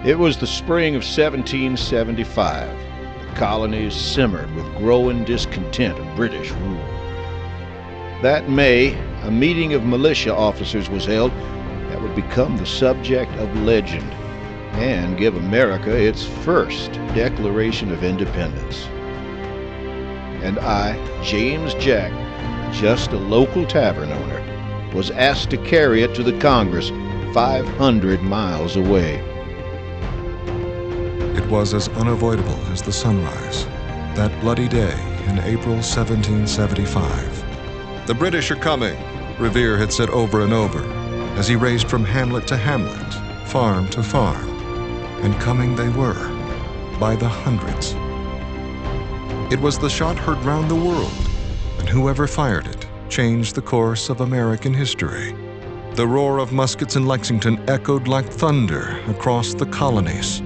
It was the spring of 1775. The colonies simmered with growing discontent of British rule. That May, a meeting of militia officers was held that would become the subject of legend and give America its first Declaration of Independence. And I, James Jack, just a local tavern owner, was asked to carry it to the Congress 500 miles away. It was as unavoidable as the sunrise, that bloody day in April 1775. "The British are coming," Revere had said over and over, as he raced from hamlet to hamlet, farm to farm. And coming they were, by the hundreds. It was the shot heard round the world, and whoever fired it changed the course of American history. The roar of muskets in Lexington echoed like thunder across the colonies.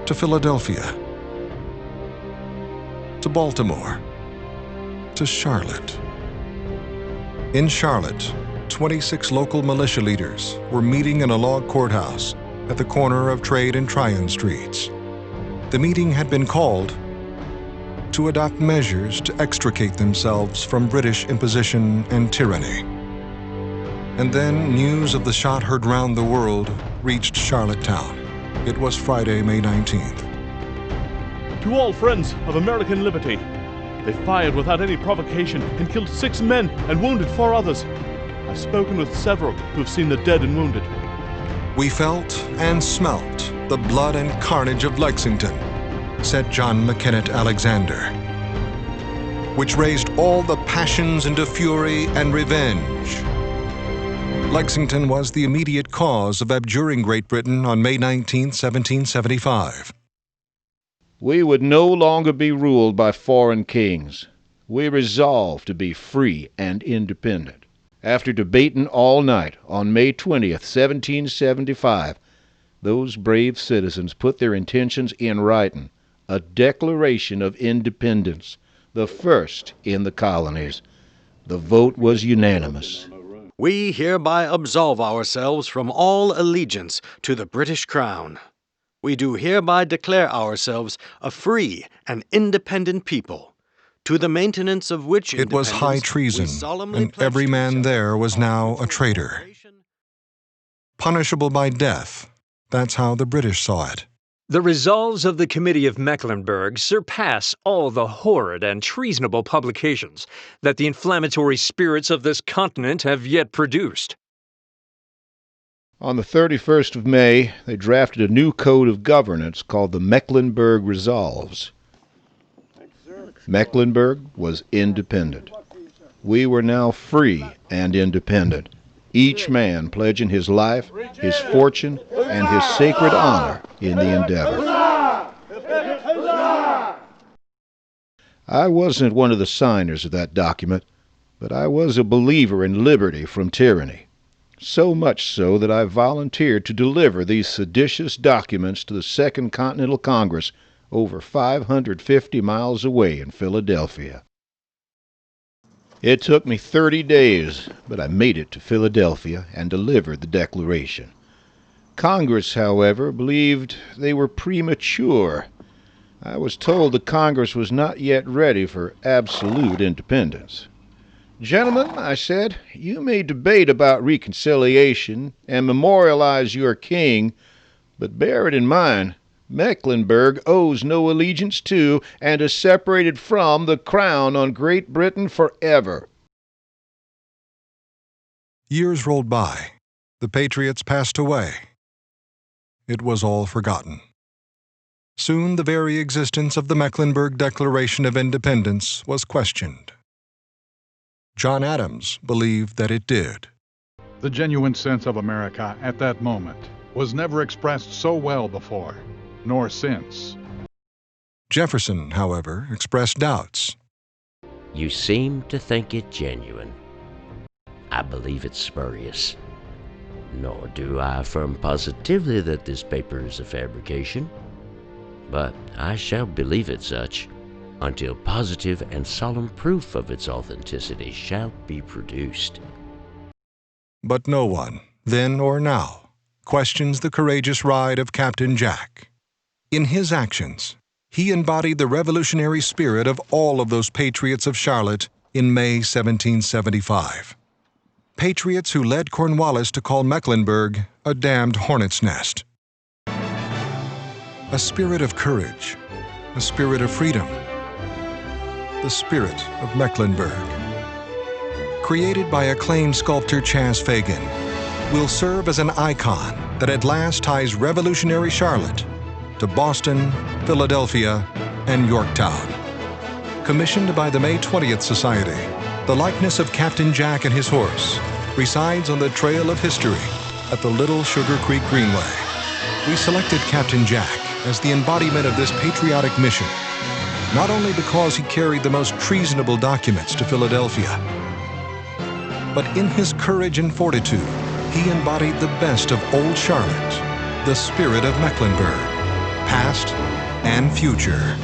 To Philadelphia, to Baltimore, to Charlotte. In Charlotte, 26 local militia leaders were meeting in a log courthouse at the corner of Trade and Tryon Streets. The meeting had been called to adopt measures to extricate themselves from British imposition and tyranny. And then news of the shot heard round the world reached Charlottetown. It was Friday, May 19th. "To all friends of American liberty, they fired without any provocation and killed 6 men and wounded 4 others. I've spoken with several who have seen the dead and wounded. We felt and smelt the blood and carnage of Lexington," said John McKennett Alexander, "which raised all the passions into fury and revenge." Lexington was the immediate cause of abjuring Great Britain on May 19, 1775. We would no longer be ruled by foreign kings. We resolved to be free and independent. After debating all night on May 20th, 1775, those brave citizens put their intentions in writing, a Declaration of Independence, the first in the colonies. The vote was unanimous. "We hereby absolve ourselves from all allegiance to the British Crown. We do hereby declare ourselves a free and independent people, to the maintenance of which It was high treason, and every man there was now a traitor. Punishable by death, that's how the British saw it. The resolves of the Committee of Mecklenburg surpass all the horrid and treasonable publications that the inflammatory spirits of this continent have yet produced." On the 31st of May, they drafted a new code of governance called the Mecklenburg Resolves. Mecklenburg was independent. We were now free and independent, each man pledging his life, his fortune, and his sacred honor in the endeavor. I wasn't one of the signers of that document, but I was a believer in liberty from tyranny. So much so that I volunteered to deliver these seditious documents to the Second Continental Congress over 550 miles away in Philadelphia. It took me 30 days, but I made it to Philadelphia and delivered the Declaration. Congress, however, believed they were premature. I was told the Congress was not yet ready for absolute independence. "Gentlemen," I said, "you may debate about reconciliation and memorialize your king, but bear it in mind, Mecklenburg owes no allegiance to and is separated from the crown on Great Britain forever." Years rolled by. The patriots passed away. It was all forgotten. Soon the very existence of the Mecklenburg Declaration of Independence was questioned. John Adams believed that it did. "The genuine sense of America at that moment was never expressed so well before, nor since." Jefferson, however, expressed doubts. "You seem to think it genuine. I believe it's spurious. Nor do I affirm positively that this paper is a fabrication, but I shall believe it such until positive and solemn proof of its authenticity shall be produced." But no one, then or now, questions the courageous ride of Captain Jack. In his actions, he embodied the revolutionary spirit of all of those patriots of Charlotte in May 1775. Patriots who led Cornwallis to call Mecklenburg a damned hornet's nest. A spirit of courage, a spirit of freedom, the Spirit of Mecklenburg. Created by acclaimed sculptor Chas Fagan, will serve as an icon that at last ties revolutionary Charlotte to Boston, Philadelphia, and Yorktown. Commissioned by the May 20th Society, the likeness of Captain Jack and his horse resides on the trail of history at the Little Sugar Creek Greenway. We selected Captain Jack as the embodiment of this patriotic mission, not only because he carried the most treasonable documents to Philadelphia, but in his courage and fortitude, he embodied the best of old Charlotte, the Spirit of Mecklenburg, past and future.